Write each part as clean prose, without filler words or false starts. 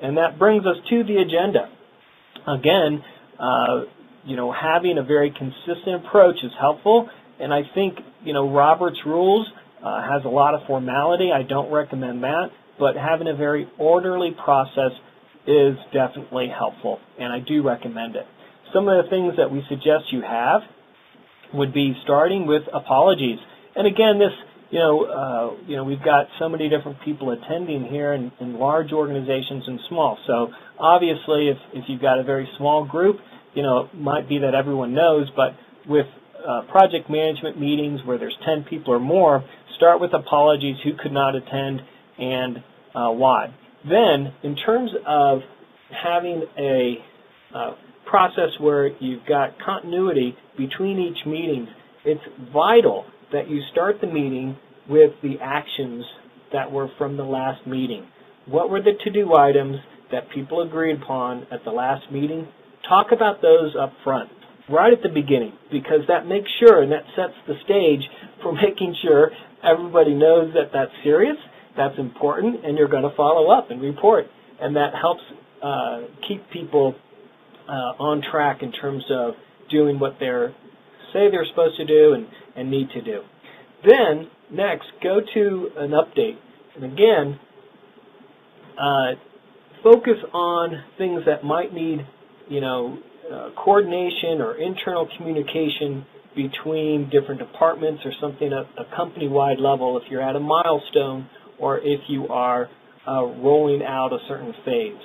And that brings us to the agenda. Again, having a very consistent approach is helpful, and I think, Robert's Rules has a lot of formality. I don't recommend that, but having a very orderly process is definitely helpful, and I do recommend it. Some of the things that we suggest you have would be starting with apologies. And again, this, we've got so many different people attending here in large organizations and small. So obviously, if you've got a very small group, it might be that everyone knows, but with project management meetings where there's 10 people or more, start with apologies, who could not attend and why. Then, in terms of having a process where you've got continuity between each meeting, it's vital that you start the meeting with the actions that were from the last meeting. What were the to-do items that people agreed upon at the last meeting? Talk about those up front, right at the beginning, because that makes sure and that sets the stage for making sure everybody knows that that's serious, that's important, and you're going to follow up and report. And that helps keep people on track in terms of doing what say they're supposed to do and need to do. Then, next, go to an update. And again, focus on things that might need, coordination or internal communication between different departments or something at a company-wide level if you're at a milestone or if you are rolling out a certain phase.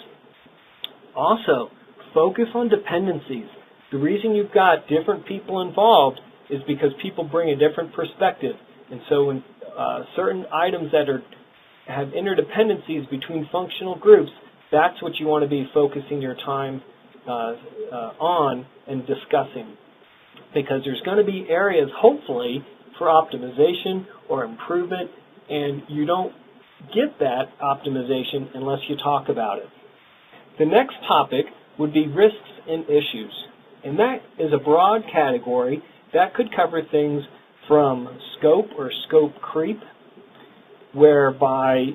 Also, focus on dependencies. The reason you've got different people involved is because people bring a different perspective. And so when certain items that have interdependencies between functional groups, that's what you want to be focusing your time on and discussing. Because there's going to be areas, hopefully, for optimization or improvement, and you don't get that optimization unless you talk about it. The next topic would be risks and issues. And that is a broad category that could cover things from scope or scope creep, whereby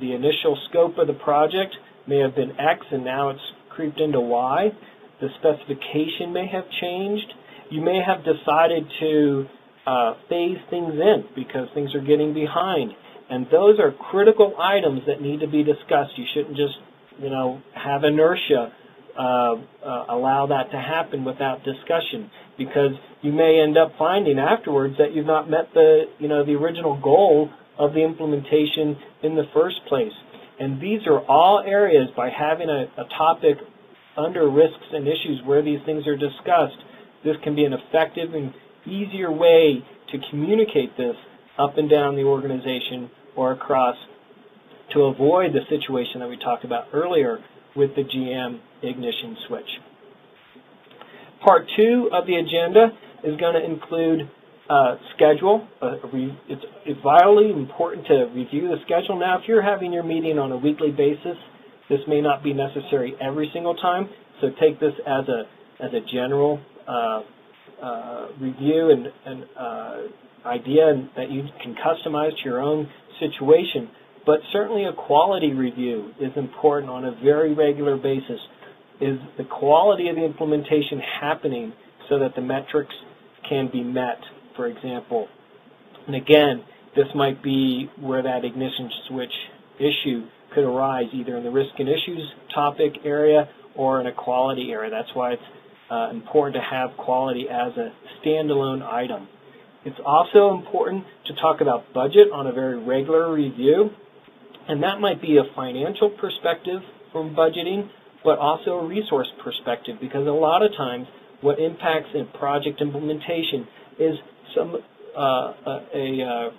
the initial scope of the project may have been X and now it's creeped into Y. The specification may have changed. You may have decided to phase things in because things are getting behind. And those are critical items that need to be discussed. You shouldn't just, have inertia allow that to happen without discussion, because you may end up finding afterwards that you've not met the original goal of the implementation in the first place. And these are all areas, by having a topic under risks and issues where these things are discussed, this can be an effective and easier way to communicate this up and down the organization or across, to avoid the situation that we talked about earlier with the GM ignition switch. Part 2 of the agenda is going to include schedule. It's vitally important to review the schedule. Now, if you're having your meeting on a weekly basis, this may not be necessary every single time, so take this as a general review and idea that you can customize to your own situation. But certainly a quality review is important on a very regular basis. Is the quality of the implementation happening so that the metrics can be met, for example? And again, this might be where that ignition switch issue could arise, either in the risk and issues topic area or in a quality area. That's why it's important to have quality as a standalone item. It's also important to talk about budget on a very regular review, and that might be a financial perspective from budgeting, but also a resource perspective, because a lot of times what impacts in project implementation is a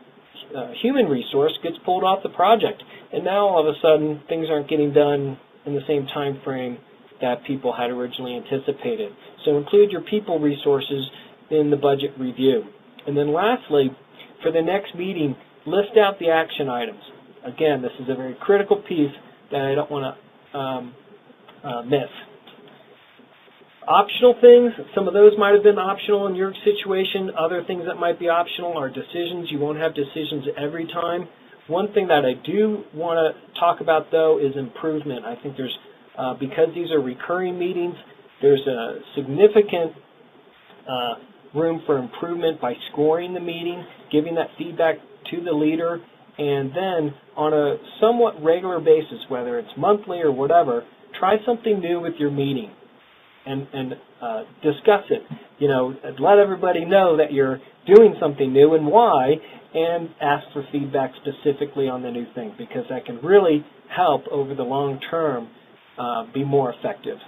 human resource gets pulled off the project, and now all of a sudden things aren't getting done in the same time frame that people had originally anticipated. So include your people resources in the budget review. And then lastly, for the next meeting, list out the action items. Again, this is a very critical piece that I don't want to miss. Optional things, some of those might have been optional in your situation. Other things that might be optional are decisions. You won't have decisions every time, One thing that I do want to talk about, though, is improvement. I think there's, because these are recurring meetings, there's a significant room for improvement by scoring the meeting, giving that feedback to the leader, and then on a somewhat regular basis, whether it's monthly or whatever, try something new with your meeting and discuss it. You know, let everybody know that you're doing something new and why, and ask for feedback specifically on the new thing, because that can really help over the long term be more effective.